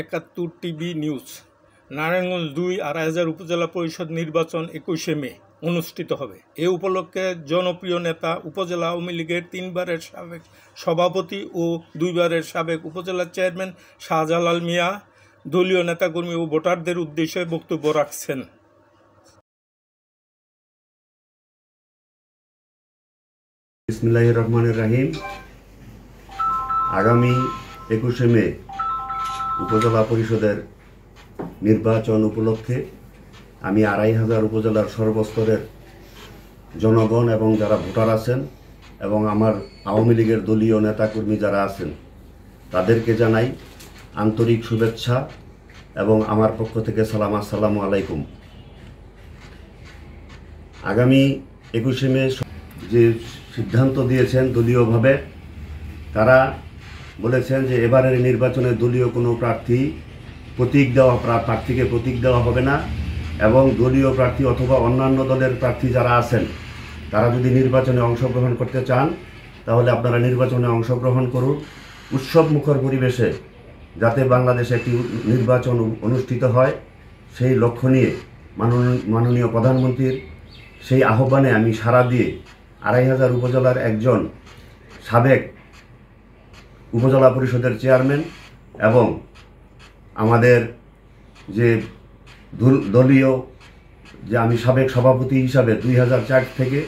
এ71 TV news. Narayanganj ২ আড়াইহাজার উপজেলা পরিষদ নির্বাচন ২১শে মে অনুষ্ঠিত হবে। এ উপলক্ষে জনপ্রিয় নেতা, উপজেলা আওয়ামী লীগের ৩ বারের সাবেক সভাপতি ও ২ বারের সাবেক উপজেলা চেয়ারম্যান শাহজালাল মিয়া দলীয় নেতাকর্মী ও ভোটারদের উদ্দেশ্যে বক্তব্য রাখছেন। বিসমিল্লাহির রহমানির রহিম। আগামী ২১শে মে উপজেলা পরিষদের নির্বাচন উপলক্ষে আমি ২৫০০ উপজেলার সর্বস্তরের জনগণ এবং যারা ভোটার আছেন এবং আমার আওয়ামী লীগের দলীয় নেতাকর্মী যারা আছেন তাদেরকে জানাই আন্তরিক শুভেচ্ছা এবং আমার পক্ষ থেকে সালাম, আসসালামু আলাইকুম। আগামী ২১শে মে যে সিদ্ধান্ত দিয়েছেন দলীয়ভাবে, তারা বলেছেন যে এবারের নির্বাচনে দলীয় কোনো প্রার্থীকে প্রতীক দেওয়া হবে না এবং দলীয় প্রার্থী অথবা অন্যান্য দলের প্রার্থী যারা আছেন তারা যদি নির্বাচনে অংশগ্রহণ করতে চান তাহলে আপনারা নির্বাচনে অংশগ্রহণ করুন। উৎসবমুখর পরিবেশে যাতে বাংলাদেশে একটি নির্বাচন অনুষ্ঠিত হয় সেই লক্ষ্য নিয়ে মাননীয় প্রধানমন্ত্রীর সেই আহ্বানে আমি সাড়া দিয়ে ২৫০০ উপজেলার একজন সাবেক উপজেলা পরিষদের চেয়ারম্যান এবং আমাদের যে দলীয় যে আমি সাবেক সভাপতি হিসাবে ২০০৪ থেকে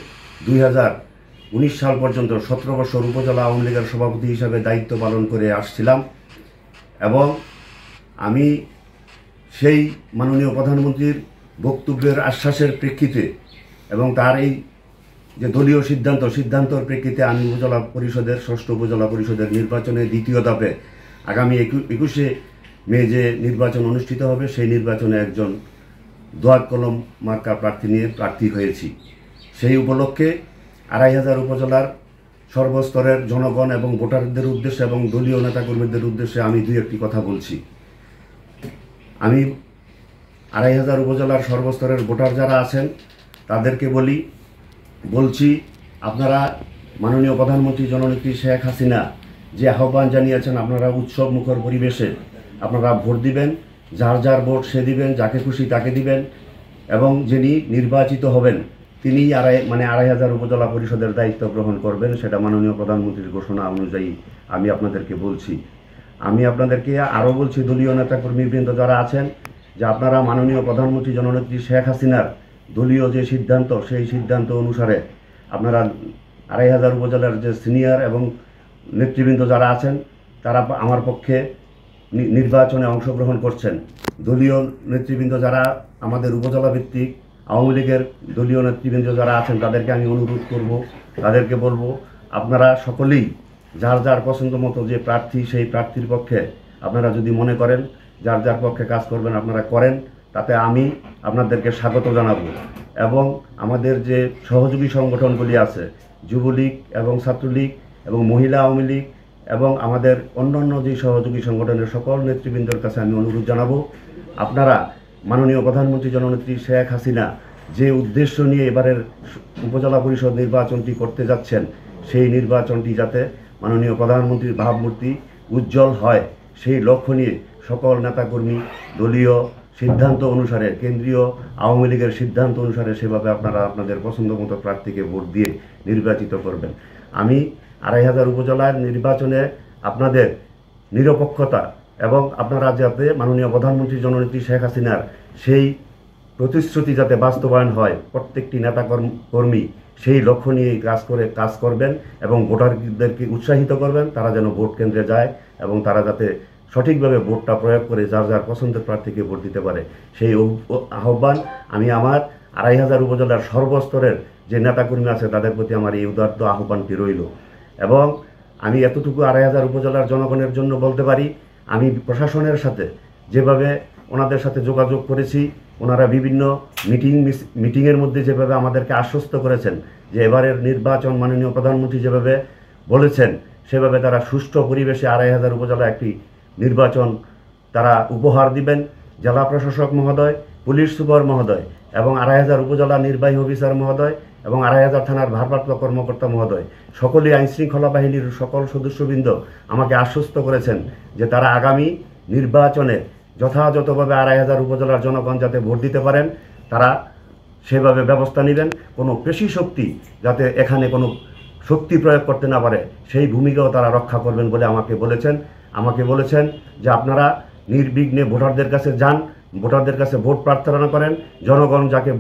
২০১৯ সাল পর্যন্ত ১৭ বছর উপজেলা আওয়ামী লীগের সভাপতি হিসাবে দায়িত্ব পালন করে আসছিলাম এবং আমি সেই মাননীয় প্রধানমন্ত্রীর বক্তব্যের আশ্বাসের প্রেক্ষিতে এবং তার এই যে দলীয় সিদ্ধান্তর প্রেক্ষিতে আমি উপজেলা পরিষদের ৬ষ্ঠ উপজেলা পরিষদের নির্বাচনে দ্বিতীয় ধাপে আগামী ২১শে মে যে নির্বাচন অনুষ্ঠিত হবে সেই নির্বাচনে একজন দোয়াত কলম মার্কা প্রার্থী হয়েছি। সেই উপলক্ষে ২৫০০ উপজেলার সর্বস্তরের জনগণ এবং ভোটারদের উদ্দেশ্যে এবং দলীয় নেতাকর্মীদের উদ্দেশ্যে আমি দুই একটি কথা বলছি। আমি ২৫০০ উপজেলার সর্বস্তরের ভোটার যারা আছেন তাদেরকে বলছি আপনারা মাননীয় প্রধানমন্ত্রী জননেত্রী শেখ হাসিনা যে আহ্বান জানিয়েছেন আপনারা উৎসব মুখর পরিবেশে আপনারা ভোট দিবেন, যার যার ভোট সে দিবেন, যাকে খুশি তাকে দিবেন এবং যিনি নির্বাচিত হবেন তিনি ২৫০০ উপজেলা পরিষদের দায়িত্ব গ্রহণ করবেন, সেটা মাননীয় প্রধানমন্ত্রীর ঘোষণা অনুযায়ী আমি আপনাদেরকে বলছি। আমি আপনাদেরকে আরও বলছি দলীয় নেতাকর্মীবৃন্দ যারা আছেন যে আপনারা মাননীয় প্রধানমন্ত্রী জননেত্রী শেখ হাসিনার দলীয় যে সিদ্ধান্ত সেই সিদ্ধান্ত অনুসারে আপনারা ২৫০০ উপজেলার যে সিনিয়র এবং নেতৃবৃন্দ যারা আছেন তারা আমার পক্ষে নির্বাচনে অংশগ্রহণ করছেন। দলীয় নেতৃবৃন্দ যারা আমাদের উপজেলা ভিত্তিক আওয়ামী লীগের দলীয় নেতৃবৃন্দ যারা আছেন তাদেরকে আমি অনুরোধ করব, তাদেরকে বলবো আপনারা সকলেই যার যার পছন্দ মতো যে প্রার্থী সেই প্রার্থীর পক্ষে আপনারা যদি মনে করেন যার যার পক্ষে কাজ করবেন আপনারা করেন, তাতে আমি আপনাদেরকে স্বাগত জানাবো। এবং আমাদের যে সহযোগী সংগঠনগুলি আছে যুবলীগ এবং ছাত্রলীগ এবং মহিলা আওয়ামী লীগ এবং আমাদের অন্যান্য যে সহযোগী সংগঠনের সকল নেতৃবৃন্দের কাছে আমি অনুরোধ জানাবো আপনারা মাননীয় প্রধানমন্ত্রী জননেত্রী শেখ হাসিনা যে উদ্দেশ্য নিয়ে এবারের উপজেলা পরিষদ নির্বাচনটি করতে যাচ্ছেন সেই নির্বাচনটি যাতে মাননীয় প্রধানমন্ত্রীর ভাবমূর্তি উজ্জ্বল হয় সেই লক্ষ্য নিয়ে সকল নেতাকর্মী দলীয় সিদ্ধান্ত অনুসারে, কেন্দ্রীয় আওয়ামী লীগের সিদ্ধান্ত অনুসারে সেভাবে আপনারা আপনাদের পছন্দ মতো প্রার্থীকে ভোট দিয়ে নির্বাচিত করবেন। আমি ২৫০০ উপজেলার নির্বাচনে আপনাদের নিরপেক্ষতা এবং আপনারা যাতে মাননীয় প্রধানমন্ত্রী জননেত্রী শেখ হাসিনার সেই প্রতিশ্রুতি যাতে বাস্তবায়ন হয় প্রত্যেকটি নেতাকর্মী সেই লক্ষ্য নিয়ে কাজ করবেন এবং ভোটারদেরকে উৎসাহিত করবেন তারা যেন ভোট কেন্দ্রে যায় এবং তারা যাতে সঠিকভাবে ভোটটা প্রয়োগ করে যার যার পছন্দের প্রার্থীকে ভোট দিতে পারে সেই আহ্বান আমি আমার ২৫০০ উপজেলার সর্বস্তরের যে নেতাকর্মী আছে তাদের প্রতি আমার এই উদাত্ত আহ্বানটি রইল। এবং আমি এতটুকু ২৫০০ উপজেলার জনগণের জন্য বলতে পারি আমি প্রশাসনের সাথে যেভাবে ওনাদের সাথে যোগাযোগ করেছি, ওনারা বিভিন্ন মিটিংয়ের মধ্যে যেভাবে আমাদেরকে আশ্বস্ত করেছেন যে এবারের নির্বাচন মাননীয় প্রধানমন্ত্রী যেভাবে বলেছেন সেভাবে তারা সুষ্ঠু পরিবেশে ২৫০০ উপজেলা একটি নির্বাচন তারা উপহার দিবেন। জেলা প্রশাসক মহোদয়, পুলিশ সুপার মহোদয় এবং ২৫০০ উপজেলা নির্বাহী অফিসার মহোদয় এবং ২৫০০ থানার ভারপ্রাপ্ত কর্মকর্তা মহোদয় সকলেই আইনশৃঙ্খলা বাহিনীর সকল সদস্যবৃন্দ আমাকে আশ্বস্ত করেছেন যে তারা আগামী নির্বাচনে যথাযথভাবে 2500 উপজেলার জনগণ যাতে ভোট দিতে পারেন, তারা সেভাবে ব্যবস্থা নেবেন। কোনো পেশি শক্তি যাতে এখানে কোনো শক্তি প্রয়োগ করতে না পারে, সেই ভূমিকাও তারা রক্ষা করবেন বলে আমাকে বলেছেন যে আপনারা নির্বিঘ্নে ভোটারদের কাছে যান, ভোটারদের কাছে ভোট প্রার্থনা করেন। জনগণ যাকে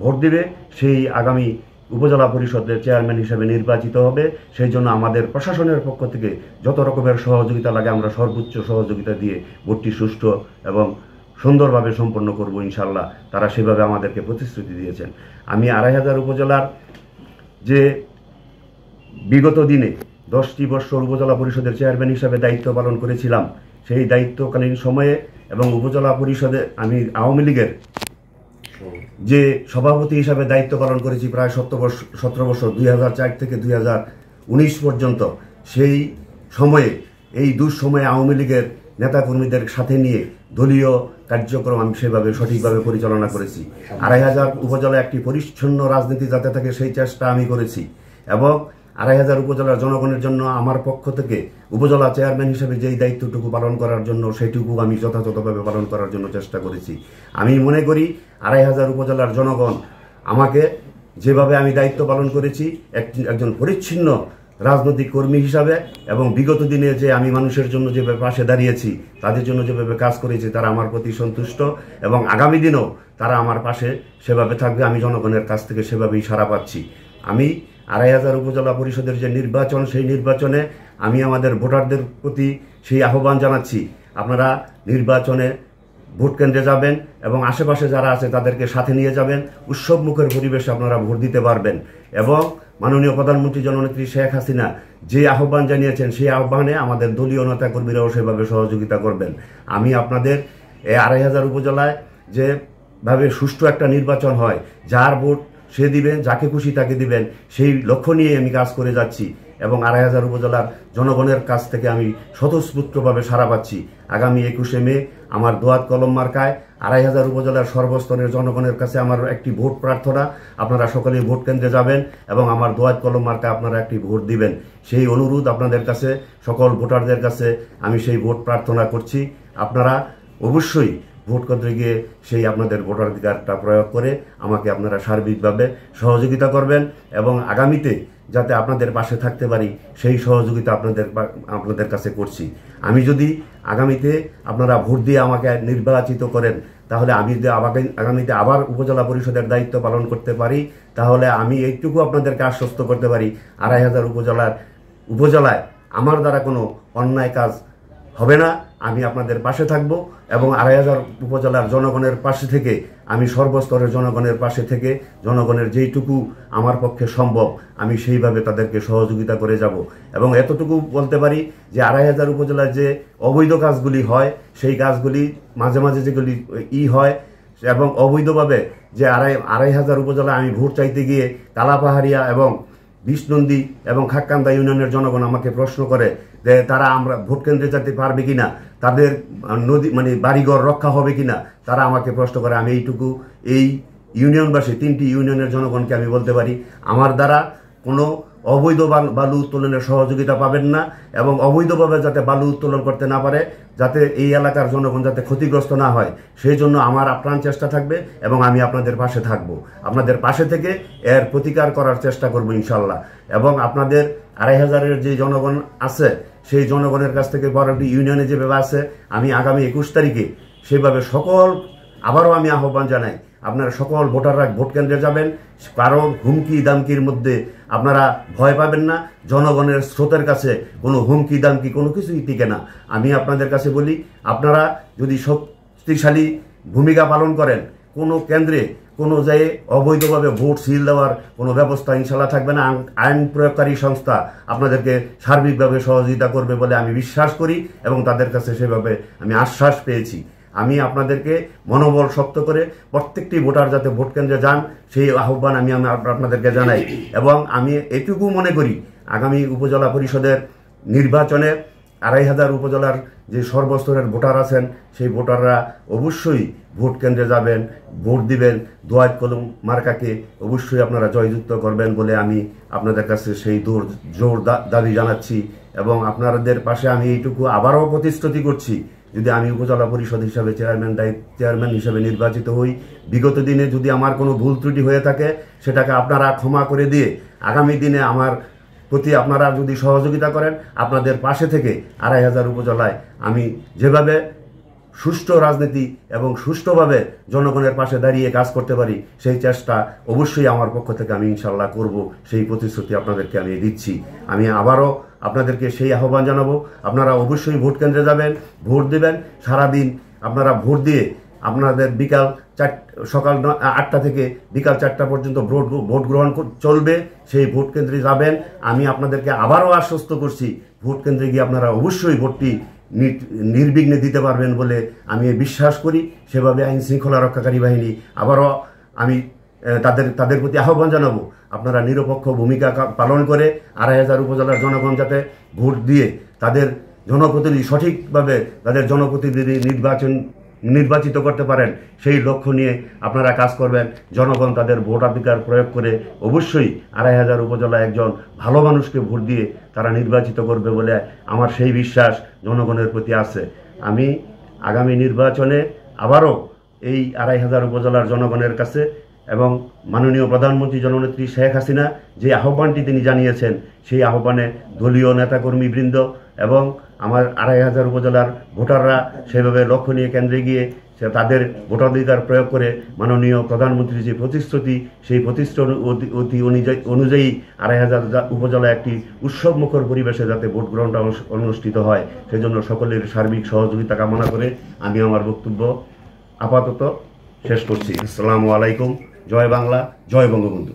ভোট দিবে সেই আগামী উপজেলা পরিষদের চেয়ারম্যান হিসেবে নির্বাচিত হবে। সেই জন্য আমাদের প্রশাসনের পক্ষ থেকে যত রকমের সহযোগিতা লাগে আমরা সর্বোচ্চ সহযোগিতা দিয়ে ভোটটি সুষ্ঠু এবং সুন্দরভাবে সম্পন্ন করব ইনশাল্লাহ। তারা সেভাবে আমাদেরকে প্রতিশ্রুতি দিয়েছেন। আমি 2500 উপজেলার যে বিগত দিনে 10টি বছর উপজেলা পরিষদের চেয়ারম্যান হিসাবে দায়িত্ব পালন করেছিলাম, সেই দায়িত্বকালীন সময়ে এবং উপজেলা পরিষদে আমি আওয়ামী লীগের যে সভাপতি হিসাবে দায়িত্ব পালন করেছি প্রায় 17 বছর 2004 থেকে 2019 পর্যন্ত। সেই সময়ে এই দুঃসময়ে আওয়ামী লীগের নেতাকর্মীদের সাথে নিয়ে দলীয় কার্যক্রম আমি সেভাবে সঠিকভাবে পরিচালনা করেছি। 2500 উপজেলায় একটি পরিচ্ছন্ন রাজনীতি যাতে থাকে সেই চেষ্টা আমি করেছি এবং 2500 উপজেলার জনগণের জন্য আমার পক্ষ থেকে উপজেলা চেয়ারম্যান হিসেবে যেই দায়িত্বটুকু পালন করার জন্য সেইটুকু আমি যথাযথভাবে পালন করার জন্য চেষ্টা করেছি। আমি মনে করি 2500 উপজেলার জনগণ আমাকে যেভাবে আমি দায়িত্ব পালন করেছি একজন পরিচ্ছন্ন রাজনৈতিক কর্মী হিসাবে এবং বিগত দিনে যে আমি মানুষের জন্য যেভাবে পাশে দাঁড়িয়েছি, তাদের জন্য যেভাবে কাজ করেছি, তারা আমার প্রতি সন্তুষ্ট এবং আগামী দিনেও তারা আমার পাশে সেভাবে থাকবে। আমি জনগণের কাছ থেকে সেভাবেই সাড়া পাচ্ছি। আমি 2500 উপজেলা পরিষদের যে নির্বাচন, সেই নির্বাচনে আমি আমাদের ভোটারদের প্রতি সেই আহ্বান জানাচ্ছি, আপনারা নির্বাচনে ভোট কেন্দ্রে যাবেন এবং আশেপাশে যারা আছে তাদেরকে সাথে নিয়ে যাবেন। উৎসবমুখের পরিবেশে আপনারা ভোট দিতে পারবেন এবং মাননীয় প্রধানমন্ত্রী জননেত্রী শেখ হাসিনা যে আহ্বান জানিয়েছেন, সেই আহ্বানে আমাদের দলীয় নেতাকর্মীরাও সেভাবে সহযোগিতা করবেন। আমি আপনাদের এই 2500 উপজেলায় যেভাবে সুষ্ঠু একটা নির্বাচন হয়, যার ভোট সে দিবেন, যাকে খুশি তাকে দিবেন, সেই লক্ষ্য নিয়ে আমি কাজ করে যাচ্ছি এবং 2500 উপজেলার জনগণের কাছ থেকে আমি স্বতঃস্ফূর্তভাবে সাড়া পাচ্ছি। আগামী 21শে মে আমার দোয়াত কলম মার্কায় 2500 উপজেলার সর্বস্তরের জনগণের কাছে আমার একটি ভোট প্রার্থনা। আপনারা সকলেই ভোট কেন্দ্রে যাবেন এবং আমার দোয়াত কলম মার্কায় আপনারা একটি ভোট দিবেন, সেই অনুরোধ আপনাদের কাছে, সকল ভোটারদের কাছে আমি সেই ভোট প্রার্থনা করছি। আপনারা অবশ্যই ভোট কেন্দ্রে গিয়ে সেই আপনাদের ভোটাধিকারটা প্রয়োগ করে আমাকে আপনারা সার্বিকভাবে সহযোগিতা করবেন এবং আগামীতে যাতে আপনাদের পাশে থাকতে পারি সেই সহযোগিতা আপনাদের কাছে করছি। আমি যদি আগামীতে আপনারা ভোট দিয়ে আমাকে নির্বাচিত করেন, তাহলে আমি যদি আগামীতে আবার উপজেলা পরিষদের দায়িত্ব পালন করতে পারি, তাহলে আমি এইটুকু আপনাদেরকে আশ্বস্ত করতে পারি 2500 উপজেলায় আমার দ্বারা কোনো অন্যায় কাজ হবে না। আমি আপনাদের পাশে থাকব এবং 2500 উপজেলার জনগণের পাশে থেকে আমি সর্বস্তরের জনগণের পাশে থেকে জনগণের যেইটুকু আমার পক্ষে সম্ভব আমি সেইভাবে তাদেরকে সহযোগিতা করে যাব। এবং এতটুকু বলতে পারি যে 2500 উপজেলায় যে অবৈধ কাজগুলি হয়, সেই কাজগুলি মাঝে মাঝে যেগুলি হয় এবং অবৈধভাবে যে 2500 উপজেলায় আমি ভোট চাইতে গিয়ে কালাপাহাড়িয়া এবং বিষ্ণন্দী এবং খাক্কান্দা ইউনিয়নের জনগণ আমাকে প্রশ্ন করে যে তারা আমরা ভোট কেন্দ্রে যেতে পারবে কিনা, তাদের নদী বাড়িঘর রক্ষা হবে কিনা, তারা আমাকে প্রশ্ন করে। আমি এই ইউনিয়নবাসী 3টি ইউনিয়নের জনগণকে আমি বলতে পারি আমার দ্বারা কোনো অবৈধ বালু উত্তোলনের সহযোগিতা পাবেন না এবং অবৈধভাবে যাতে বালু উত্তোলন করতে না পারে, যাতে এই এলাকার জনগণ যাতে ক্ষতিগ্রস্ত না হয়, সেই জন্য আমার আপ্রাণ চেষ্টা থাকবে এবং আমি আপনাদের পাশে থাকব। আপনাদের পাশে থেকে এর প্রতিকার করার চেষ্টা করব ইনশাল্লাহ। এবং আপনাদের 2500-এর যে জনগণ আছে, সেই জনগণের কাছ থেকে 12টি ইউনিয়নে যেভাবে আছে, আমি আগামী 21 তারিখে সেভাবে আবারও আমি আহ্বান জানাই, আপনারা সকল ভোটাররা ভোট কেন্দ্রে যাবেন। কারণ হুমকি দামকির মধ্যে আপনারা ভয় পাবেন না। জনগণের স্রোতের কাছে কোনো হুমকি দামকি কোনো কিছুই টিকে না। আমি আপনাদের কাছে বলি, আপনারা যদি শক্তিশালী ভূমিকা পালন করেন, কোনো কেন্দ্রে কোনো জায়গায় অবৈধভাবে ভোট সিল দেওয়ার কোনো ব্যবস্থা ইনশাল্লাহ থাকবে না। আইন প্রয়োগকারী সংস্থা আপনাদেরকে সার্বিকভাবে সহযোগিতা করবে বলে আমি বিশ্বাস করি এবং তাদের কাছে সেভাবে আমি আশ্বাস পেয়েছি। আমি আপনাদেরকে মনোবল শক্ত করে প্রত্যেকটি ভোটার যাতে ভোট কেন্দ্রে যান, সেই আহ্বান আমি আপনাদেরকে জানাই। এবং আমি এটুকু মনে করি, আগামী উপজেলা পরিষদের নির্বাচনে 2500 উপজেলার যে সর্বস্তরের ভোটার আছেন, সেই ভোটাররা অবশ্যই ভোট কেন্দ্রে যাবেন, ভোট দিবেন, দোয়াত কলম মার্কাকে অবশ্যই আপনারা জয়যুক্ত করবেন বলে আমি আপনাদের কাছে সেই জোর দাবি জানাচ্ছি। এবং আপনাদের পাশে আমি এইটুকু আবারও প্রতিশ্রুতি করছি যদি আমি উপজেলা পরিষদ হিসাবে চেয়ারম্যান হিসাবে নির্বাচিত হই, বিগত দিনে যদি আমার কোনো ভুল ত্রুটি হয়ে থাকে সেটাকে আপনারা ক্ষমা করে দিয়ে আগামী দিনে আমার প্রতি আপনারা যদি সহযোগিতা করেন, আপনাদের পাশে থেকে ২৫০০ উপজেলায় আমি যেভাবে সুষ্ঠু রাজনীতি এবং সুষ্ঠুভাবে জনগণের পাশে দাঁড়িয়ে কাজ করতে পারি, সেই চেষ্টা অবশ্যই আমার পক্ষ থেকে আমি ইনশাল্লাহ করব। সেই প্রতিশ্রুতি আপনাদেরকে আমি দিচ্ছি। আমি আবারও আপনাদেরকে সেই আহ্বান জানাবো, আপনারা অবশ্যই ভোট কেন্দ্রে যাবেন, ভোট দেবেন। সারাদিন আপনারা ভোট দিয়ে আপনাদের সকাল ৮টা থেকে বিকাল ৪টা পর্যন্ত ভোট গ্রহণ চলবে। সেই ভোট কেন্দ্রে যাবেন। আমি আপনাদেরকে আবারও আশ্বস্ত করছি, ভোট কেন্দ্রে গিয়ে আপনারা অবশ্যই ভোটটি নির্বিঘ্নে দিতে পারবেন বলে আমি বিশ্বাস করি। সেভাবে আইন শৃঙ্খলা রক্ষাকারী বাহিনী আবারও আমি তাদের প্রতি আহ্বান জানাবো, আপনারা নিরপেক্ষ ভূমিকা পালন করে ২৫০০ উপজেলার জনগণ যাতে ভোট দিয়ে তাদের জনপ্রতিনিধি সঠিকভাবে তাদের জনপ্রতিনিধি নির্বাচিত করতে পারেন, সেই লক্ষ্য নিয়ে আপনারা কাজ করবেন। জনগণ তাদের ভোটাধিকার প্রয়োগ করে অবশ্যই ২৫০০ উপজেলায় একজন ভালো মানুষকে ভোট দিয়ে তারা নির্বাচিত করবে বলে আমার সেই বিশ্বাস জনগণের প্রতি আছে। আমি আগামী নির্বাচনে আবারও এই ২৫০০ উপজেলার জনগণের কাছে এবং মাননীয় প্রধানমন্ত্রী জননেত্রী শেখ হাসিনা যে আহ্বানটি তিনি জানিয়েছেন, সেই আহ্বানে দলীয় নেতাকর্মীবৃন্দ এবং আমার ২৫০০ উপজেলার ভোটাররা সেভাবে লক্ষ্য নিয়ে কেন্দ্রে গিয়ে তাদের ভোটাধিকার প্রয়োগ করে মাননীয় প্রধানমন্ত্রীর যে প্রতিশ্রুতি, সেই প্রতিশ্রুতি অনুযায়ী ২৫০০ উপজেলায় একটি উৎসবমুখর পরিবেশে যাতে ভোট গ্রহণটা অনুষ্ঠিত হয়, সেজন্য সকলের সার্বিক সহযোগিতা কামনা করে আমি আমার বক্তব্য আপাতত শেষ করছি। আসসালামু আলাইকুম। জয় বাংলা, জয় বঙ্গবন্ধু।